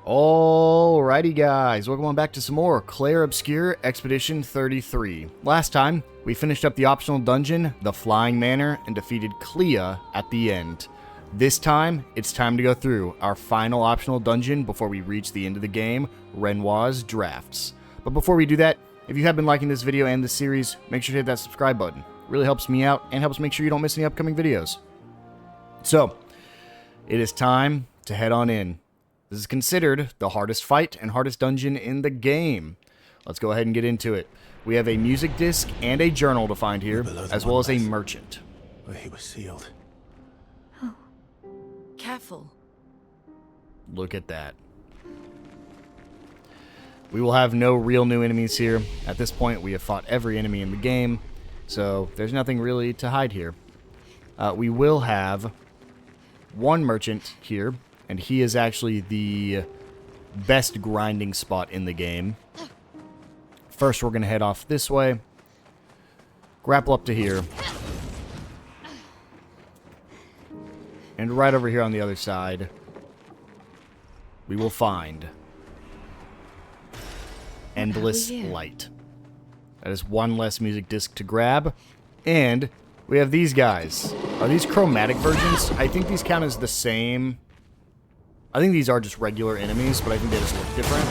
Alrighty guys, welcome on back to some more Clair Obscur Expedition 33. Last time, we finished up the optional dungeon, the Flying Manor, and defeated Clair at the end. This time, it's time to go through our final optional dungeon before we reach the end of the game, Renoir's Drafts. But before we do that, if you have been liking this video and this series, make sure to hit that subscribe button. It really helps me out and helps make sure you don't miss any upcoming videos. So, it is time to head on in. This is considered the hardest fight and hardest dungeon in the game. Let's go ahead and get into it. We have a music disc and a journal to find here, as well as a merchant. Where he was sealed. Oh, careful. Look at that. We will have no real new enemies here. At this point, we have fought every enemy in the game, so there's nothing really to hide here. We will have one merchant here, and he is actually the best grinding spot in the game. First, we're going to head off this way. Grapple up to here. And right over here on the other side, we will find Endless Light. That is one less music disc to grab. And we have these guys. Are these chromatic versions? I think these count as the same. I think these are just regular enemies, but I think they just look different.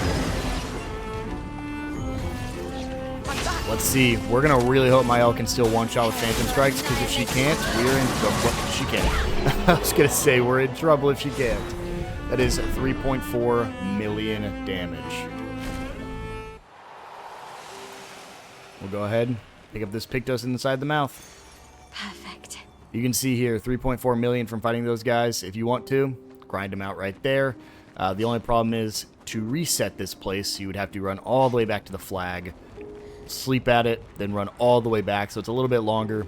Let's see. We're going to really hope Mael can still one-shot with Phantom Strikes, because if she can't, we're in trouble. She can't. I was going to say, we're in trouble if she can't. That is 3.4 million damage. We'll go ahead and pick up this Pictos inside the mouth. Perfect. You can see here, 3.4 million from fighting those guys. If you want to, grind them out right there. The only problem is, to reset this place, you would have to run all the way back to the flag, sleep at it, then run all the way back, so it's a little bit longer.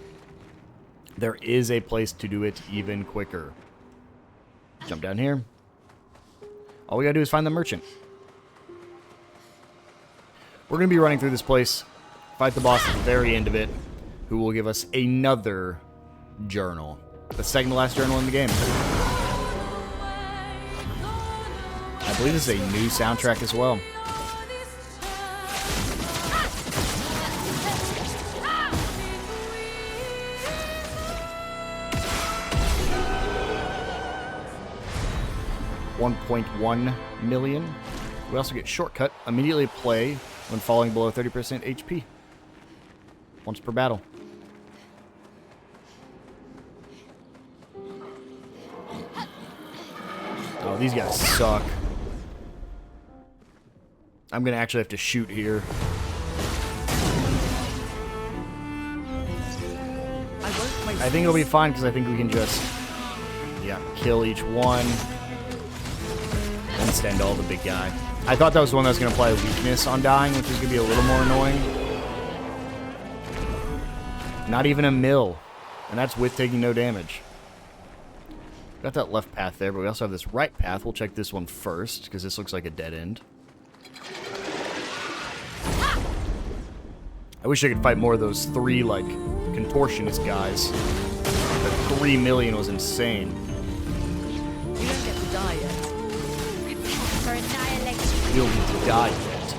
There is a place to do it even quicker. Jump down here. All we gotta do is find the merchant. We're gonna be running through this place, fight the boss at the very end of it, who will give us another journal. The second to last journal in the game. I believe this is a new soundtrack as well. $1.1 million. We also get shortcut. Immediately play when falling below 30% HP. Once per battle. Oh, these guys suck. I'm going to actually have to shoot here. I think it'll be fine because I think we can just, kill each one. And stand all the big guy. I thought that was the one that was going to apply a weakness on dying, which is going to be a little more annoying. Not even a mill. And that's with taking no damage. Got that left path there, but we also have this right path. We'll check this one first, because this looks like a dead end. I wish I could fight more of those three, contortionist guys. The 3 million was insane. You don't get to die yet. For annihilation. You don't get to die yet.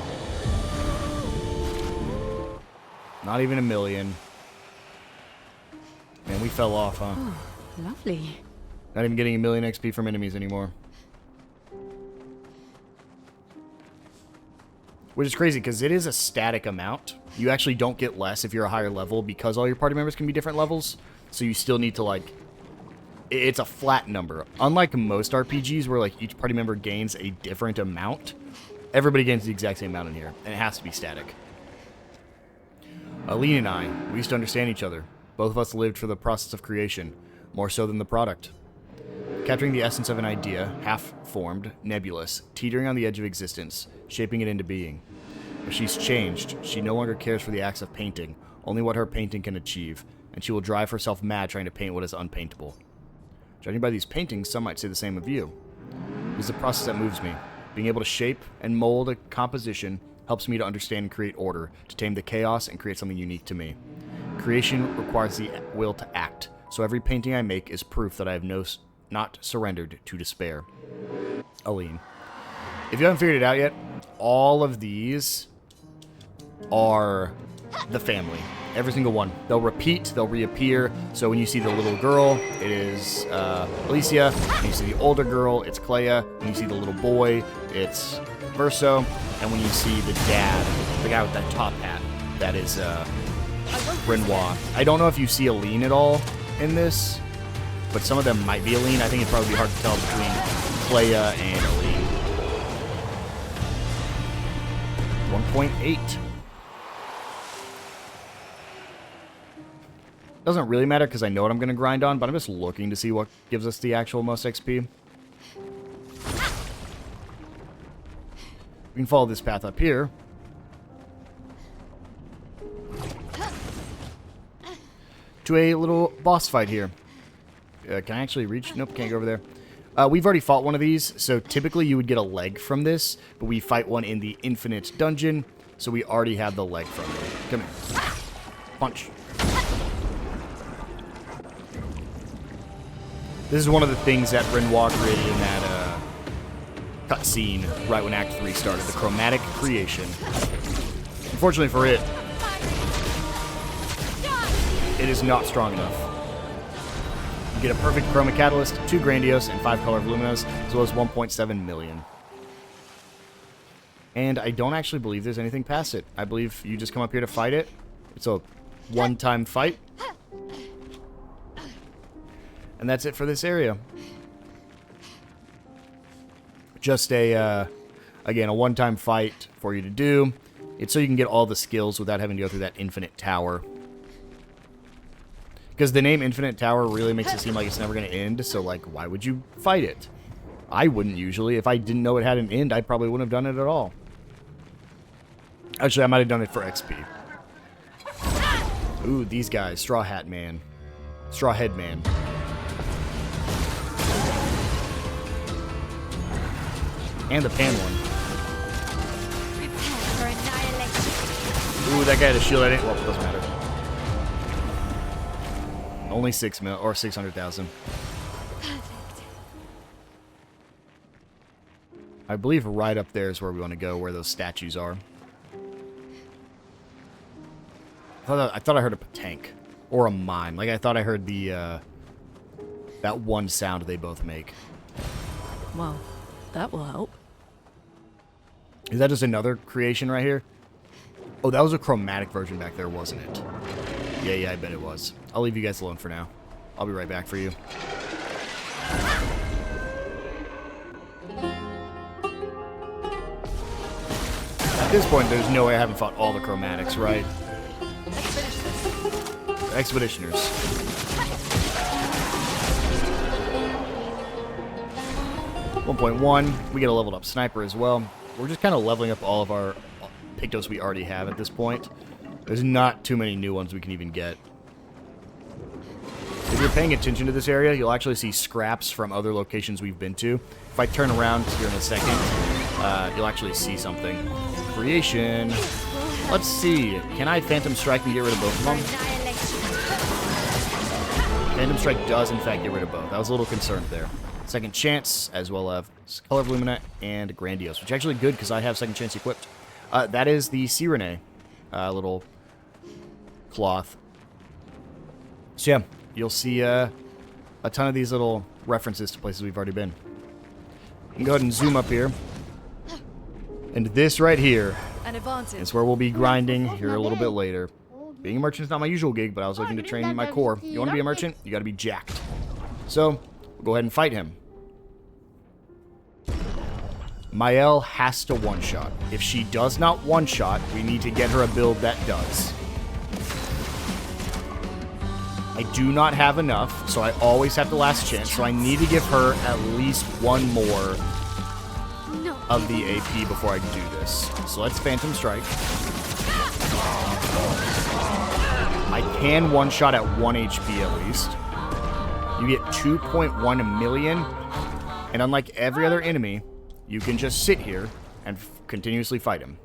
Not even a million. Man, we fell off, huh? Oh, lovely. Not even getting a million XP from enemies anymore. Which is crazy, because it is a static amount. You actually don't get less if you're a higher level, because all your party members can be different levels. So you still need to, it's a flat number. Unlike most RPGs, where, each party member gains a different amount, everybody gains the exact same amount in here, and it has to be static. Aline and I, we used to understand each other. Both of us lived for the process of creation, more so than the product. Capturing the essence of an idea, half-formed, nebulous, teetering on the edge of existence, shaping it into being. But she's changed. She no longer cares for the acts of painting, only what her painting can achieve, and she will drive herself mad trying to paint what is unpaintable. Judging by these paintings, some might say the same of you. It is the process that moves me. Being able to shape and mold a composition helps me to understand and create order, to tame the chaos and create something unique to me. Creation requires the will to act, so every painting I make is proof that I have not surrendered to despair. Aline. If you haven't figured it out yet, all of these are the family. Every single one. They'll repeat, they'll reappear. So when you see the little girl, it is Alicia. When you see the older girl, it's Clair. When you see the little boy, it's Verso. And when you see the dad, the guy with that top hat, that is Renoir. I don't know if you see Aline at all in this, but some of them might be Aline. I think it'd probably be hard to tell between Clair and Aline. 1.8. Doesn't really matter because I know what I'm going to grind on, but I'm just looking to see what gives us the actual most XP. We can follow this path up here. To a little boss fight here. Can I actually reach? Nope, can't go over there. We've already fought one of these, so typically you would get a leg from this, but we fight one in the infinite dungeon, so we already have the leg from it. Come here. Punch. This is one of the things that Renoir created in that cutscene right when Act 3 started, the chromatic creation. Unfortunately for it, it is not strong enough. You get a perfect chroma catalyst, 2 grandiose, and 5 color voluminous, as well as 1.7 million. And I don't actually believe there's anything past it. I believe you just come up here to fight it. It's a one-time fight. And that's it for this area. Just a, again, a one-time fight for you to do. It's so you can get all the skills without having to go through that infinite tower. Because the name Infinite Tower really makes it seem like it's never going to end, so, like, why would you fight it? I wouldn't usually. If I didn't know it had an end, I probably wouldn't have done it at all. Actually, I might have done it for XP. Ooh, these guys. Straw Hat Man. Straw Head Man. And the pan one. Ooh, that guy had a shield. I didn't. Well, it doesn't matter. Only 6 mil or 600,000. I believe right up there is where we want to go, where those statues are. I thought I heard a tank or a mine. Like I thought I heard the that one sound they both make. Well, that will help. Is that just another creation right here? Oh, that was a chromatic version back there, wasn't it? Yeah, I bet it was. I'll leave you guys alone for now. I'll be right back for you. At this point, there's no way I haven't fought all the chromatics, right? Let's finish this. Expeditioners. .1, we get a leveled up sniper as well. We're just kind of leveling up all of our Pictos we already have at this point. There's not too many new ones we can even get. If you're paying attention to this area, you'll actually see scraps from other locations we've been to. If I turn around here in a second, you'll actually see something. Creation. Let's see. Can I Phantom Strike and get rid of both of them? Phantom Strike does, in fact, get rid of both. I was a little concerned there. Second Chance, as well as Color Volumina and Grandiose, which is actually good because I have Second Chance equipped. That is the Sirene little cloth. So yeah, you'll see a ton of these little references to places we've already been. You can go ahead and zoom up here. And this right here is where we'll be grinding here a little bit later. Being a merchant is not my usual gig, but I was looking to train my core. You want to be a merchant? You got to be jacked. So, we'll go ahead and fight him. Mael has to one-shot. If she does not one-shot, we need to get her a build that does. I do not have enough, so I always have the last chance, so I need to give her at least one more of the AP before I can do this. So let's Phantom Strike. I can one-shot at 1 HP at least. You get 2.1 million, and unlike every other enemy, you can just sit here and continuously fight him.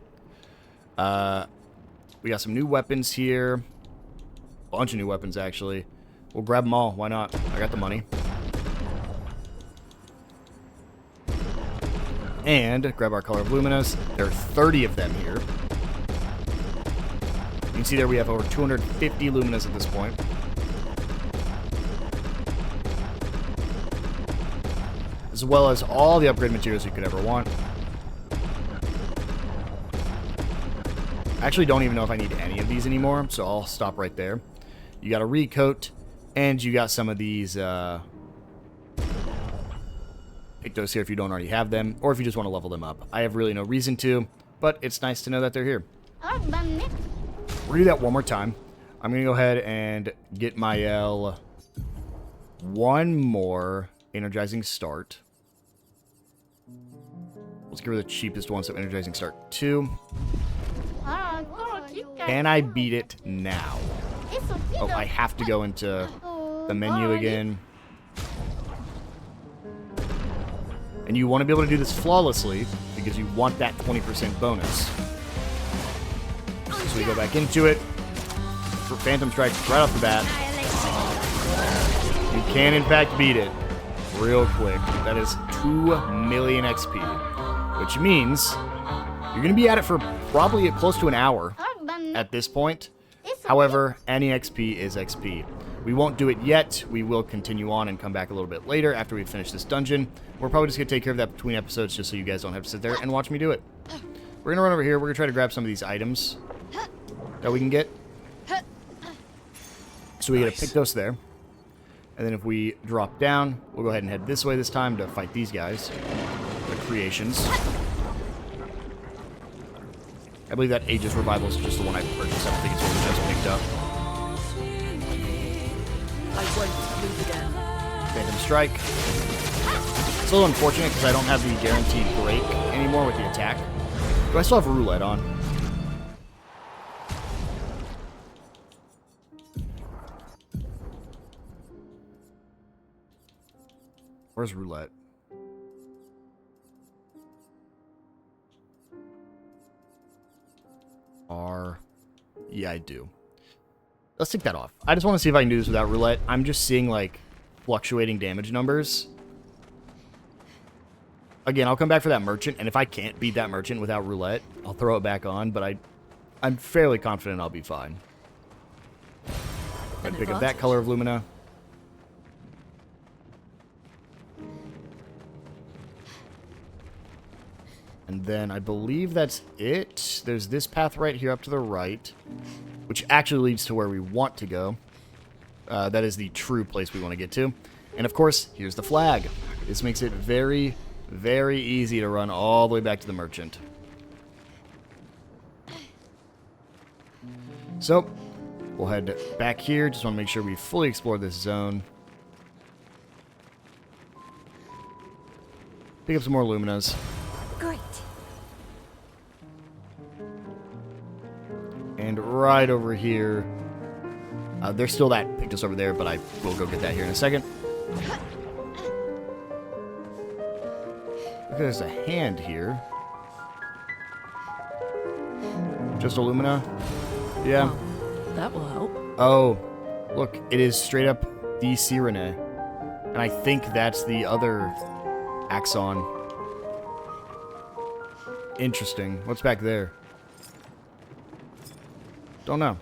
We got some new weapons here. A bunch of new weapons, actually. We'll grab them all. Why not? I got the money. And grab our color of luminas. There are 30 of them here. You can see there we have over 250 luminas at this point. As well as all the upgrade materials you could ever want. I actually don't even know if I need any of these anymore, so I'll stop right there. You got a recoat, and you got some of these, pick those here if you don't already have them, or if you just want to level them up. I have really no reason to, but it's nice to know that they're here. We're going to do that one more time. I'm going to go ahead and get my L one more energizing start. Let's get rid of the cheapest one, so energizing start 2. Can I beat it now? Oh, I have to go into the menu again. And you want to be able to do this flawlessly because you want that 20% bonus. So we go back into it. For Phantom Strike right off the bat. You can, in fact, beat it real quick. That is 2 million XP, which means you're going to be at it for probably close to an hour at this point. However, any XP is XP. We won't do it yet. We will continue on and come back a little bit later after we finish this dungeon. We're probably just going to take care of that between episodes just so you guys don't have to sit there and watch me do it. We're going to run over here. We're going to try to grab some of these items that we can get. So we got to pick those there. And then if we drop down, we'll go ahead and head this way this time to fight these guys. The creations. I believe that Aegis Revival is just the one I purchased. I don't think it's one we just picked up. I won't lose again. Phantom Strike. It's a little unfortunate because I don't have the guaranteed break anymore with the attack. Do I still have roulette on? Where's roulette? Yeah, I do. Let's take that off. I just want to see if I can do this without roulette. I'm just seeing, like, fluctuating damage numbers. Again, I'll come back for that merchant, and if I can't beat that merchant without roulette, I'll throw it back on, but I'm fairly confident I'll be fine. I'd pick up that color of Lumina. And then I believe that's it. There's this path right here up to the right, which actually leads to where we want to go. That is the true place we want to get to. And of course, here's the flag. This makes it very, very easy to run all the way back to the merchant. So, we'll head back here. Just want to make sure we fully explore this zone. Pick up some more Luminas. Great. And right over here, there's still that picked us over there, but I will go get that here in a second. Look, there's a hand here. Just a Lumina? Yeah. That will help. Oh, look, it is straight up the Sirene. And I think that's the other Axon. Interesting. What's back there? Don't know.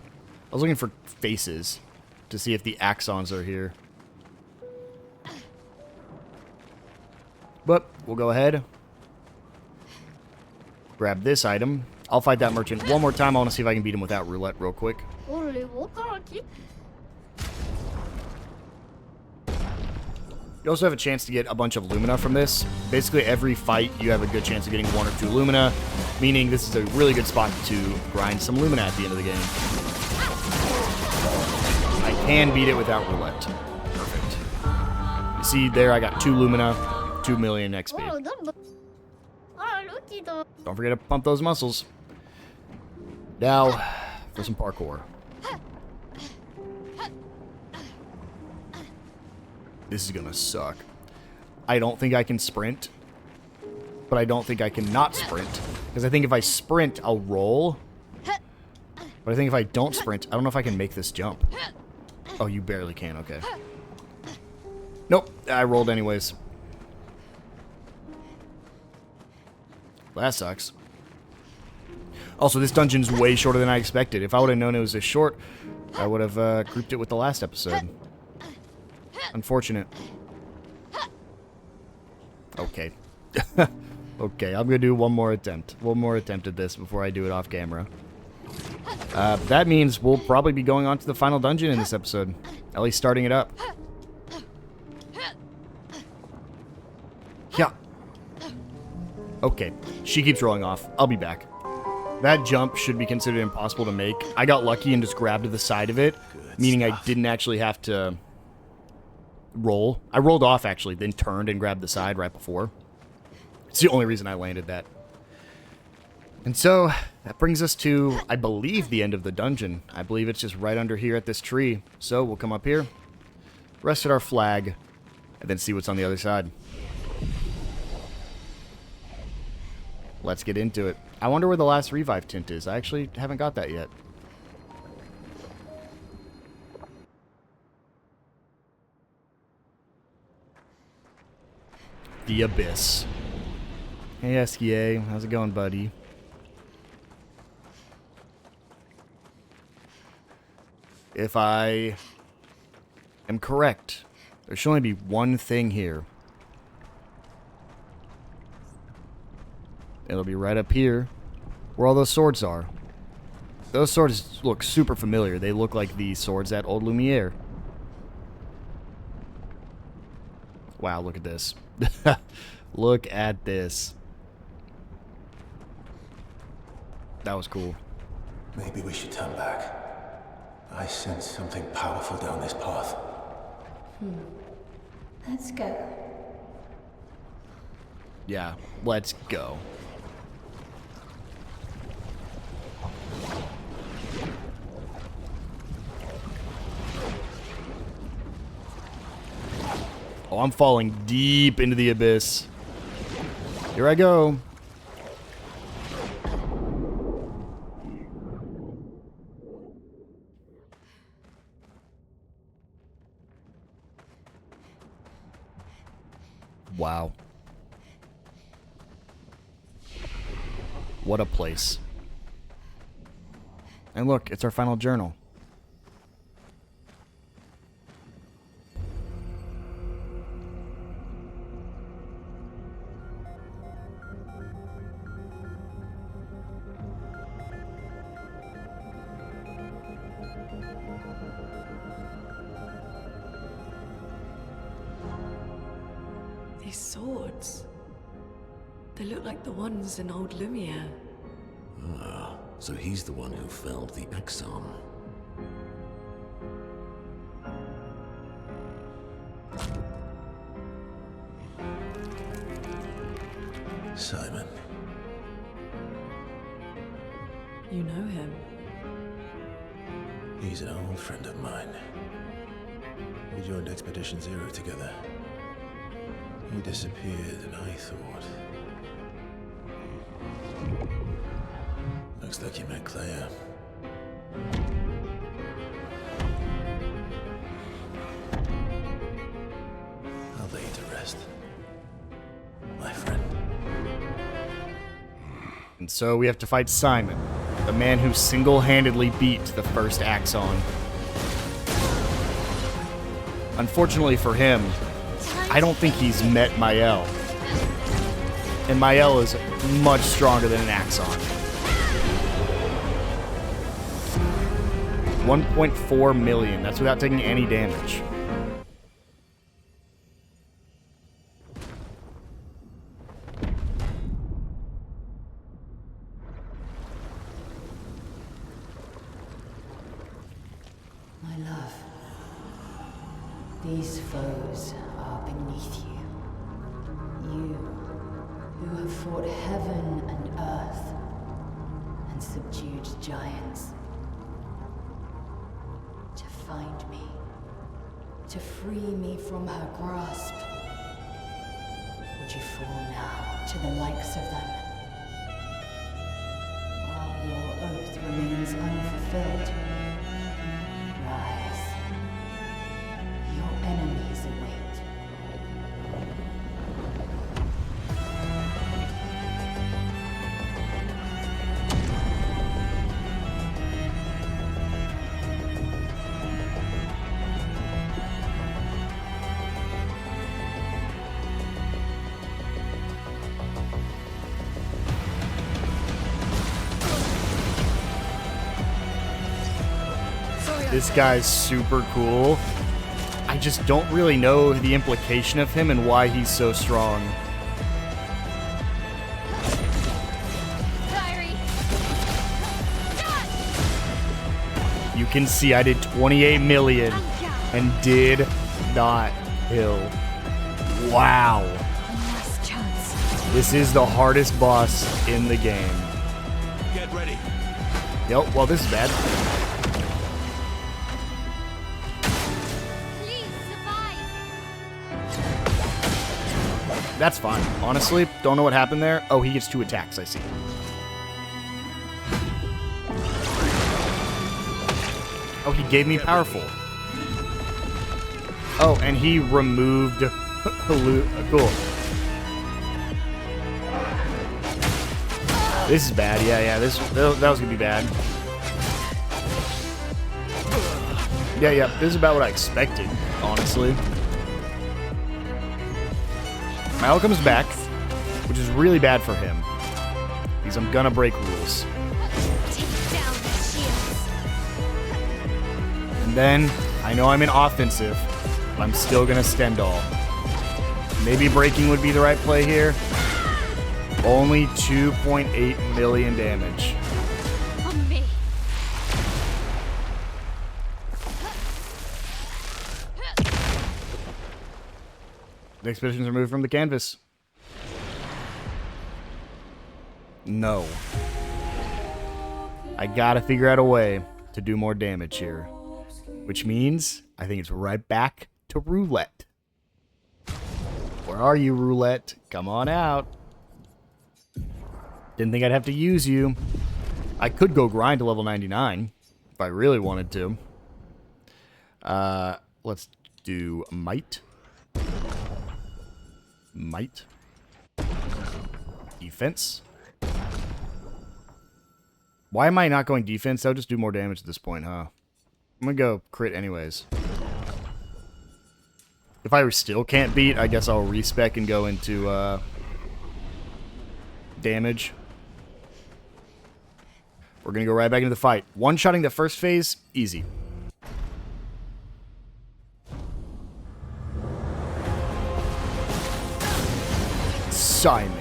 I was looking for faces to see if the Axons are here. But we'll go ahead. Grab this item. I'll fight that merchant one more time. I want to see if I can beat him without roulette real quick. You also have a chance to get a bunch of Lumina from this. Basically, every fight, you have a good chance of getting 1 or 2 Lumina, meaning this is a really good spot to grind some Lumina at the end of the game. I can beat it without roulette. Perfect. You see there, I got 2 Lumina, 2 million XP. Don't forget to pump those muscles. Now, for some parkour. This is gonna suck. I don't think I can sprint, but I don't think I can not sprint. Because I think if I sprint, I'll roll. But I think if I don't sprint, I don't know if I can make this jump. Oh, you barely can, okay. Nope, I rolled anyways. That sucks. Also, this dungeon's way shorter than I expected. If I would have known it was this short, I would have grouped it with the last episode. Unfortunate. Okay. Okay, I'm gonna do one more attempt. One more attempt at this before I do it off camera. That means we'll probably be going on to the final dungeon in this episode. At least starting it up. Yeah. Okay, she keeps rolling off. I'll be back. That jump should be considered impossible to make. I got lucky and just grabbed to the side of it, meaning I didn't actually have to roll. I rolled off, actually, then turned and grabbed the side right before. It's the only reason I landed that. And so, that brings us to, I believe, the end of the dungeon. I believe it's just right under here at this tree. So, we'll come up here, rest at our flag, and then see what's on the other side. Let's get into it. I wonder where the last revive tint is. I actually haven't got that yet. The Abyss. Hey, SKA. How's it going, buddy? If I am correct, there should only be one thing here. It'll be right up here, where all those swords are. Those swords look super familiar. They look like the swords at Old Lumiere. Wow, look at this. Look at this. That was cool. Maybe we should turn back. I sense something powerful down this path. Let's go. Yeah, let's go. Oh, I'm falling deep into the abyss. Here I go. Wow. What a place. And look, it's our final journal. These swords. They look like the ones in Old Lumiere. Ah, so he's the one who felled the Exxon. Simon. You know him. He's an old friend of mine. We joined Expedition Zero together. He disappeared and I thought... Looks like you met Clair. I'll lay you to rest, my friend. And so we have to fight Simon, the man who single-handedly beat the first Axon. Unfortunately for him, I don't think he's met Mael. And Mael is much stronger than an Axon. 1.4 million. That's without taking any damage. My love, these foes are beneath you. You, who have fought heaven and earth, and subdued giants. To find me, to free me from her grasp. Would you fall now to the likes of them? While your oath remains unfulfilled, rise. Your enemies await. This guy's super cool. I just don't really know the implication of him and why he's so strong. You can see I did 28 million and did not kill. Wow. This is the hardest boss in the game. Get ready. Yep, well, this is bad. Please survive. That's fine. Honestly, don't know what happened there. Oh, he gets 2 attacks, I see. Oh, he gave me powerful. Oh, and he removed... Cool. This is bad. Yeah, that was gonna be bad. Yeah, this is about what I expected, honestly. Mal comes back, which is really bad for him, because I'm gonna break rules. Take down their shields. And then, I know I'm in offensive, but I'm still gonna Stendhal. Maybe breaking would be the right play here. Only 2.8 million damage. On me. The expedition's removed from the canvas. No. I gotta figure out a way to do more damage here. Which means, I think it's right back to roulette. Where are you, roulette? Come on out. Didn't think I'd have to use you. I could go grind to level 99 if I really wanted to. Let's do might. Might. Defense. Why am I not going defense? I'll just do more damage at this point, huh? I'm gonna go crit anyways. If I still can't beat, I guess I'll respec and go into damage. We're gonna go right back into the fight. One-shotting the first phase, easy. Simon.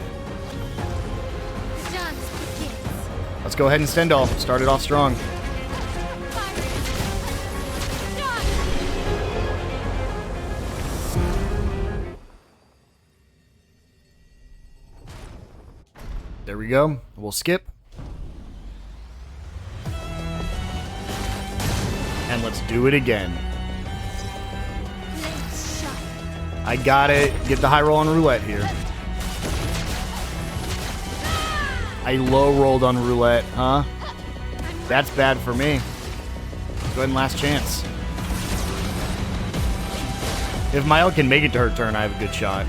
Dance begins. Let's go ahead and Stendhal. Start it off strong. There we go. We'll skip. And let's do it again. I got it. Get the high roll on roulette here. I low rolled on roulette, huh? That's bad for me. Go ahead and last chance. If Mile can make it to her turn, I have a good shot.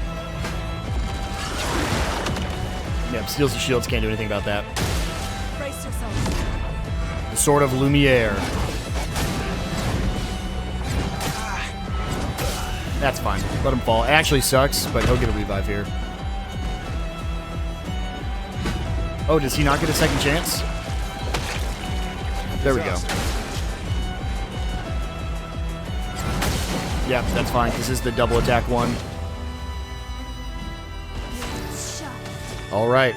Yeah, Steals the Shields can't do anything about that. Brace yourself. The Sword of Lumiere. That's fine. Let him fall. It actually sucks, but he'll get a revive here. Oh, does he not get a second chance? There we go. Yeah, that's fine, because this is the double attack one. All right.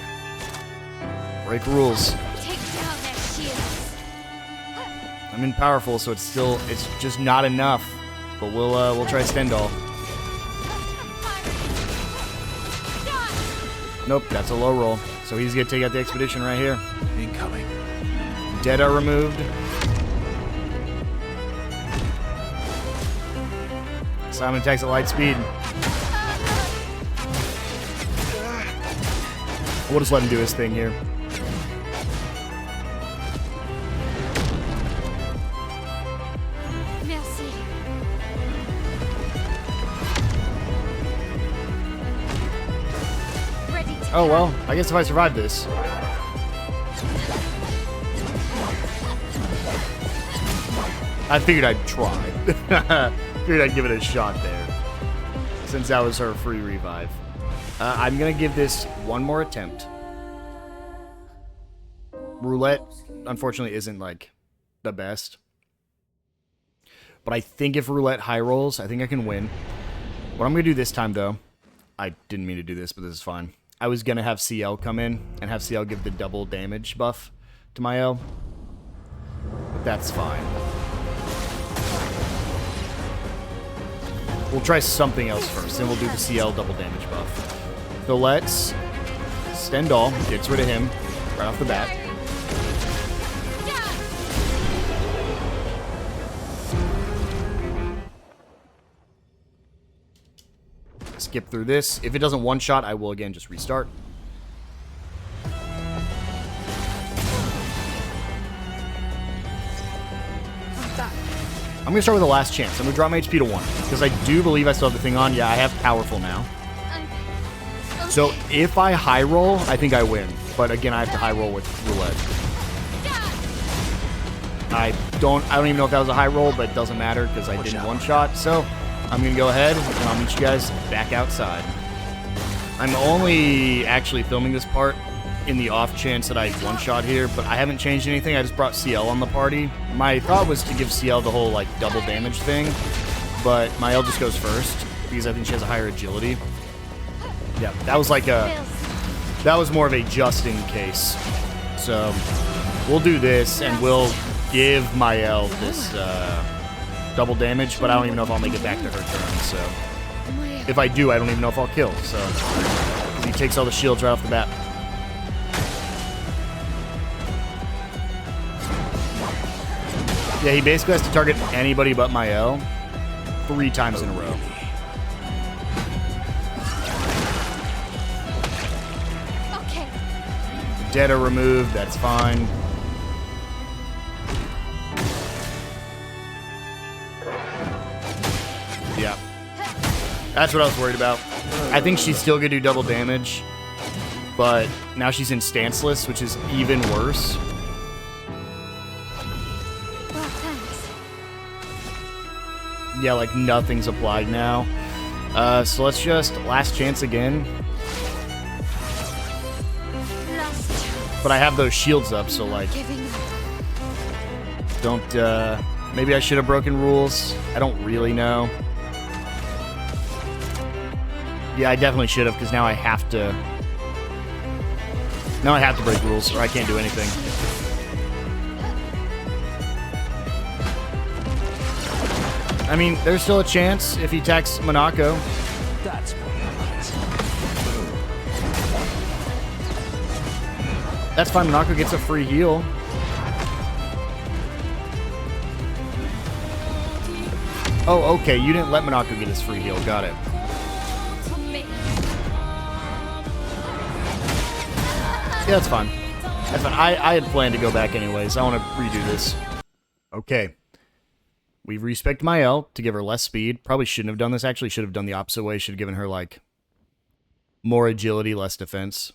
Break rules. Take down their shields. I'm in powerful, so it's just not enough. But we'll try Stendhal. Nope, that's a low roll. So he's gonna take out the expedition right here. Incoming. Dead are removed. Simon attacks at light speed. We'll just let him do his thing here. Merci. Ready to Oh well, I guess if I survive this. I figured I'd try. Figured I'd give it a shot there. Since that was her free revive. I'm gonna give this one more attempt. Roulette, unfortunately, isn't like the best. But I think if roulette high rolls, I think I can win. What I'm going to do this time, though, I didn't mean to do this, but this is fine. I was going to have CL come in and have CL give the double damage buff to my L. But that's fine. We'll try something else first, then we'll do the CL double damage buff. So let's... Stendhal gets rid of him right off the bat. Skip through this. If it doesn't one-shot, I will again just restart. I'm going to start with the last chance. I'm going to drop my HP to 1. Because I do believe I still have the thing on. Yeah, I have powerful now. So if I high roll, I think I win. But again, I have to high roll with roulette. I don't even know if that was a high roll, but it doesn't matter because I didn't one-shot. So I'm going to go ahead and I'll meet you guys back outside. I'm only actually filming this part in the off chance that I one-shot here, but I haven't changed anything. I just brought CL on the party. My thought was to give CL the whole, like, double damage thing, but my L just goes first because I think she has a higher agility. Yeah, that was like that was more of a just in case. So we'll do this and we'll give my L this double damage, but I don't even know if I'll make it back to her turn. So if I do, I don't even know if I'll kill. So he takes all the shields right off the bat. Yeah, he basically has to target anybody but my L 3 times in a row. Okay. Dead are removed, that's fine. Yeah. That's what I was worried about. I think she's still gonna do double damage, but now she's in stanceless, which is even worse. Well, thanks. Yeah, like nothing's applied now. So let's just last chance again. Last chance. But I have those shields up, so like, Giving up. don't, maybe I should have broken rules. I don't really know. Yeah, I definitely should have, because now I have to... Now I have to break rules, or I can't do anything. I mean, there's still a chance if he attacks Monaco. That's That's fine, Monaco gets a free heal. Oh, okay, you didn't let Monaco get his free heal, got it. Yeah, that's fine. That's fine. I had planned to go back anyways. I want to redo this. Okay. We've respected my L to give her less speed. Probably shouldn't have done this. Actually, should have done the opposite way. Should have given her, like, more agility, less defense.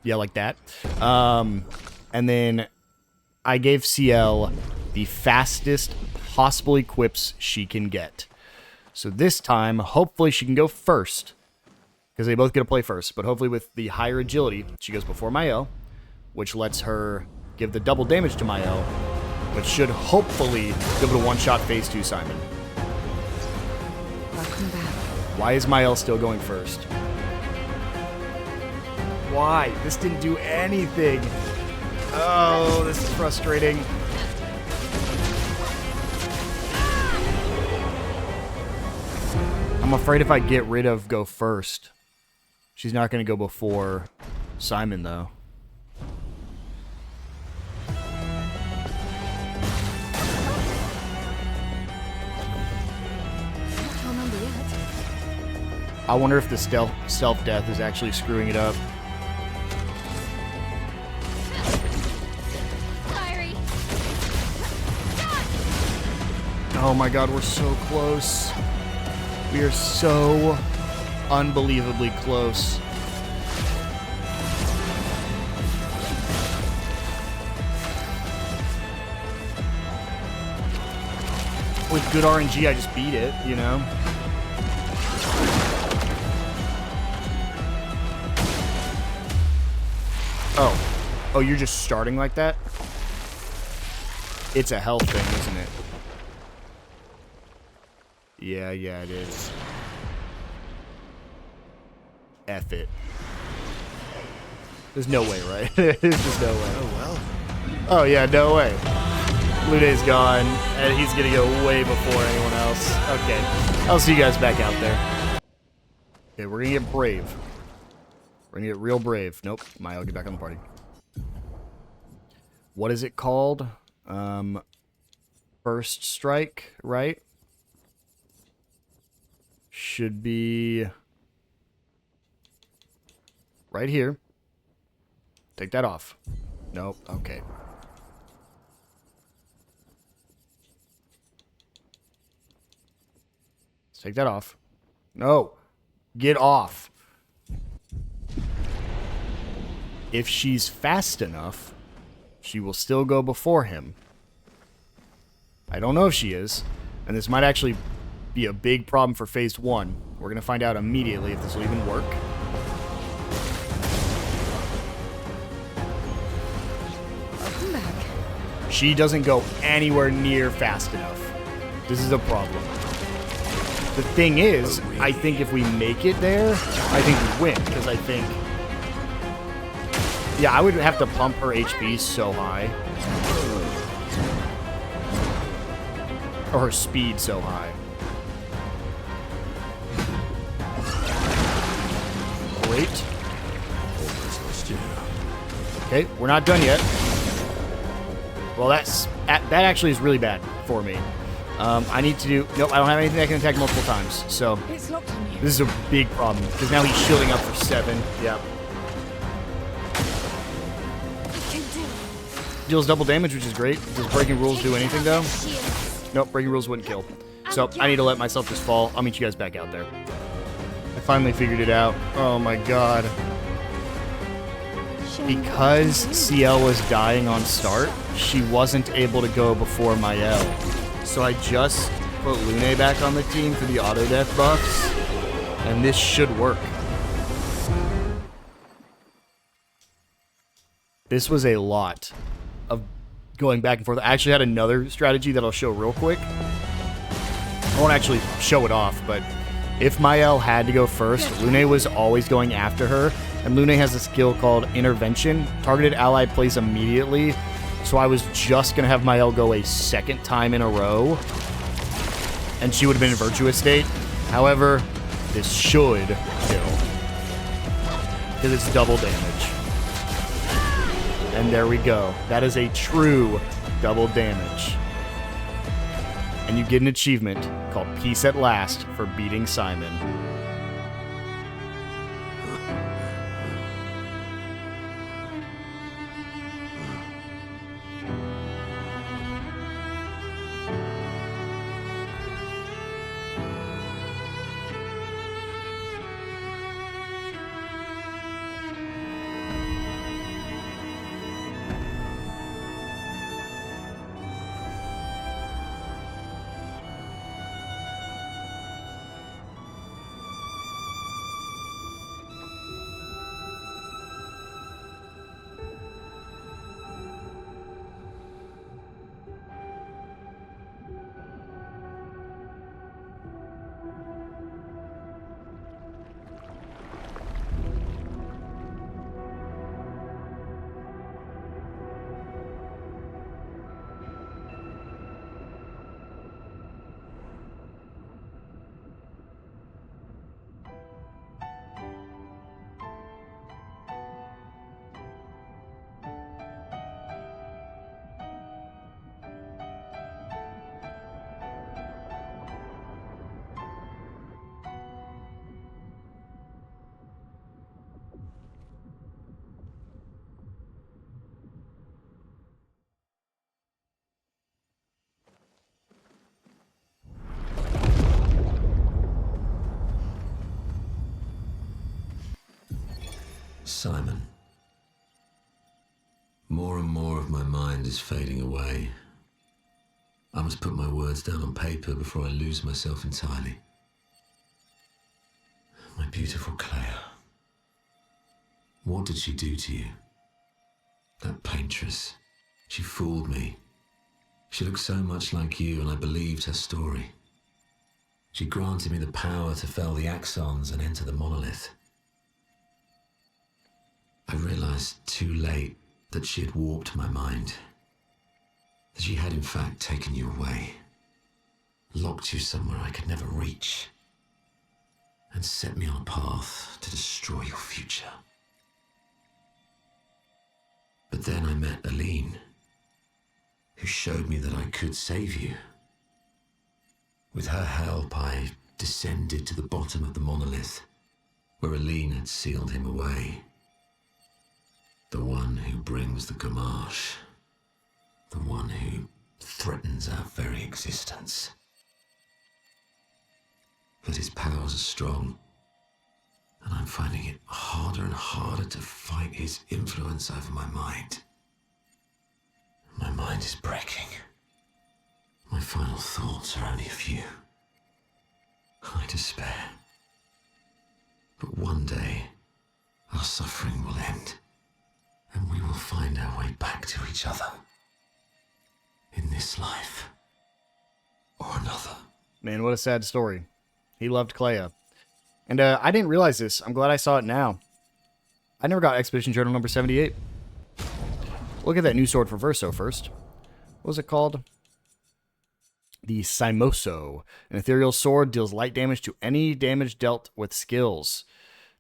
Yeah, like that. And then I gave CL the fastest possible equips she can get. So this time, hopefully she can go first. Because they both get to play first. But hopefully with the higher agility, she goes before my L, which lets her give the double damage to my L, which should hopefully be able to one-shot Phase 2 Simon. Welcome back. Why is my L still going first? Why? This didn't do anything. Oh, this is frustrating. I'm afraid if I get rid of go first, she's not going to go before Simon, though. I wonder if the self-death is actually screwing it up. Fiery. Oh my god, we're so close. We are so unbelievably close. With good RNG, I just beat it, you know? Oh, you're just starting like that? It's a health thing, isn't it? Yeah, it is. F it. There's no way, right? There's just no way. Oh, well. Oh, yeah, no way. Lune's gone, and he's gonna go way before anyone else. Okay, I'll see you guys back out there. Okay, we're gonna get brave. We're gonna get real brave. Nope, I'll get back on the party. What is it called? First strike, right? Should be right here. Take that off. Nope, okay. Let's take that off. No, get off. If she's fast enough, she will still go before him. I don't know if she is, and this might actually be a big problem for phase 1. We're going to find out immediately if this will even work. Welcome back. She doesn't go anywhere near fast enough. This is a problem. The thing is, I think if we make it there, I think we win, because I think... Yeah, I would have to pump her HP so high. Or her speed so high. Great. Okay, we're not done yet. Well, that actually is really bad for me. I need to do... Nope, I don't have anything that can attack multiple times. So, It's locked on you. this is a big problem. Because now he's shielding up for 7. Yeah. Deals double damage, which is great. Does breaking rules do anything, though? Nope, breaking rules wouldn't kill. So, I need to let myself just fall. I'll meet you guys back out there. I finally figured it out. Oh my god. Because CL was dying on start, she wasn't able to go before Mael. So I just put Lune back on the team for the auto death buffs, and this should work. This was a lot of going back and forth. I actually had another strategy that I'll show real quick. I won't actually show it off, but if Mael had to go first, Lune was always going after her, and Lune has a skill called Intervention. Targeted ally plays immediately, so I was just going to have Mael go a second time in a row, and she would have been in Virtuous State. However, this should kill, because it's double damage. And there we go. That is a true double damage. And you get an achievement called Peace at Last for beating Simon. Simon. More and more of my mind is fading away. I must put my words down on paper before I lose myself entirely. My beautiful Clair. What did she do to you? That Paintress. She fooled me. She looked so much like you, and I believed her story. She granted me the power to fell the axons and enter the monolith. I realized too late that she had warped my mind. That she had in fact taken you away, locked you somewhere I could never reach, and set me on a path to destroy your future. But then I met Aline, who showed me that I could save you. With her help, I descended to the bottom of the monolith, where Aline had sealed him away. The one who brings the Gamache. The one who threatens our very existence. But his powers are strong, and I'm finding it harder and harder to fight his influence over my mind. My mind is breaking. My final thoughts are only a few. I despair. But one day, our suffering will end, and we will find our way back to each other. In this life, or another. Man, what a sad story. He loved Clair. And I didn't realize this. I'm glad I saw it now. I never got Expedition Journal number 78. Look at that new sword for Verso first. What was it called? The Simoso. An ethereal sword deals light damage to any damage dealt with skills.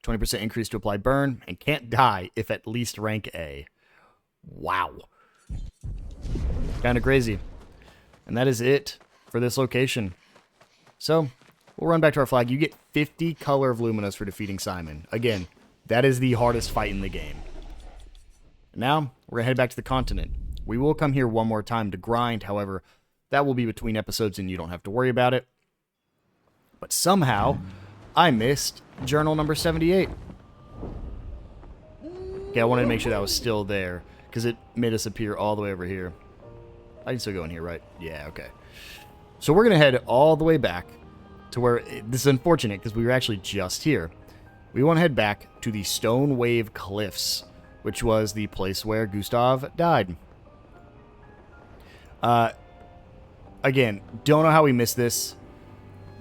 20% increase to apply burn, and can't die if at least rank A. Wow. Kind of crazy. And that is it for this location. So, we'll run back to our flag. You get 50 color of luminous for defeating Simon. Again, that is the hardest fight in the game. Now, we're going to head back to the continent. We will come here one more time to grind. However, that will be between episodes and you don't have to worry about it. But somehow, I missed journal number 78. Okay, I wanted to make sure that was still there, because it made us appear all the way over here. I can still go in here, right? Yeah, okay. So we're going to head all the way back to where... This is unfortunate, because we were actually just here. We want to head back to the Stone Wave Cliffs, which was the place where Gustav died. Again, don't know how we missed this.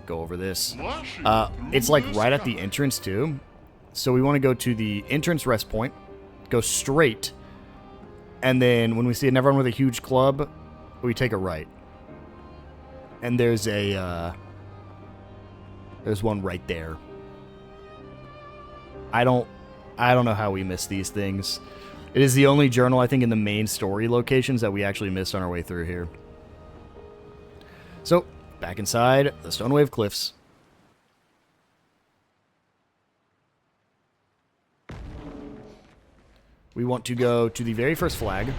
Go over this. It's like right at the entrance, too. So we want to go to the entrance rest point, go straight, and then when we see everyone with a huge club, we take a right. And there's a, there's one right there. I don't know how we missed these things. It is the only journal, I think, in the main story locations that we actually missed on our way through here. So, back inside the Stone Wave Cliffs. We want to go to the very first flag.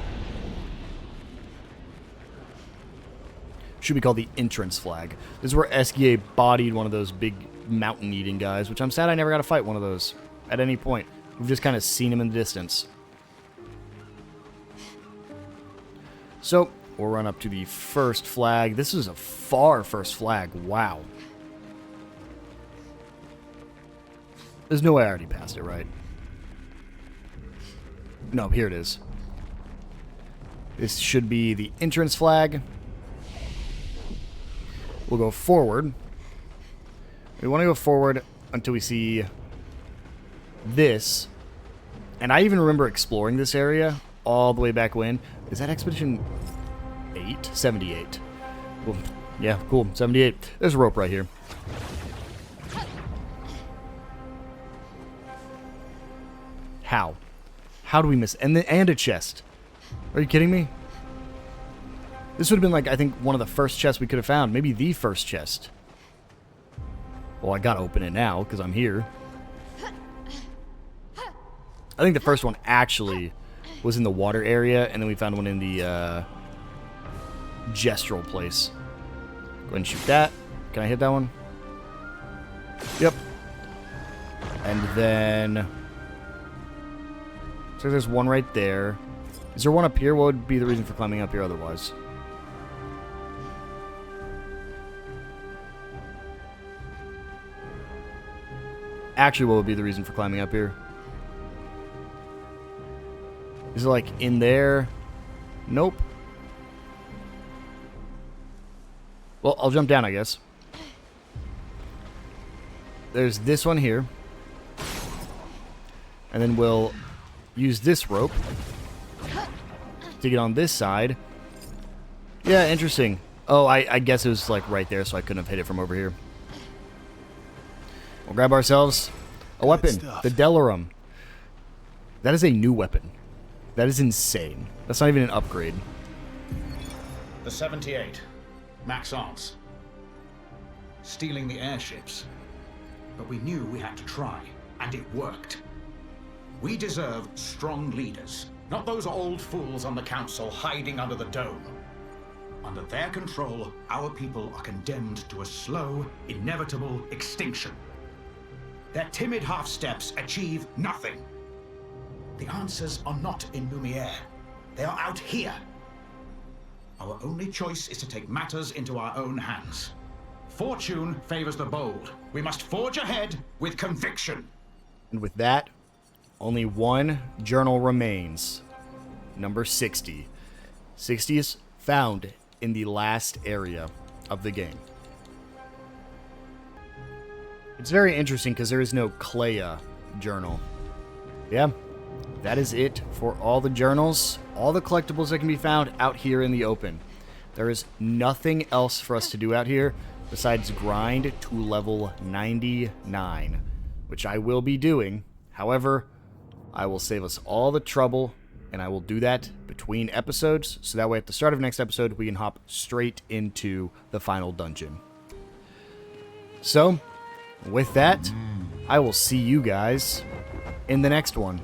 Should be called the entrance flag. This is where Esquier bodied one of those big mountain-eating guys, which I'm sad I never got to fight one of those at any point. We've just kind of seen him in the distance. So, we'll run up to the first flag. This is a far first flag. Wow. There's no way I already passed it, right? No, here it is. This should be the entrance flag. We'll go forward. We want to go forward until we see this. And I even remember exploring this area all the way back when. Is that Expedition 8? 78. Well, yeah, cool. 78. There's a rope right here. How? How do we miss? And a chest. Are you kidding me? This would have been like, I think, one of the first chests we could have found. Maybe the first chest. Well, I gotta open it now, because I'm here. I think the first one actually was in the water area, and then we found one in the gestural place. Go ahead and shoot that. Can I hit that one? Yep. And then... So there's one right there. Is there one up here? What would be the reason for climbing up here otherwise? Actually, what would be the reason for climbing up here? Is it like in there? Nope. Well, I'll jump down, I guess. There's this one here. And then we'll use this rope to get on this side. Yeah, interesting. Oh, I guess it was like right there, so I couldn't have hit it from over here. We'll grab ourselves a weapon, the Delarum. That is a new weapon. That is insane. That's not even an upgrade. The 78. Maxence. Stealing the airships. But we knew we had to try, and it worked. We deserve strong leaders, not those old fools on the council hiding under the dome. Under their control, our people are condemned to a slow, inevitable extinction. Their timid half-steps achieve nothing. The answers are not in Lumiere. They are out here. Our only choice is to take matters into our own hands. Fortune favors the bold. We must forge ahead with conviction. And with that, only one journal remains. Number 60. 60 is found in the last area of the game. It's very interesting because there is no Clair journal. Yeah, that is it for all the journals, all the collectibles that can be found out here in the open. There is nothing else for us to do out here besides grind to level 99, which I will be doing. However, I will save us all the trouble, and I will do that between episodes, so that way at the start of next episode, we can hop straight into the final dungeon. So, with that, I will see you guys in the next one.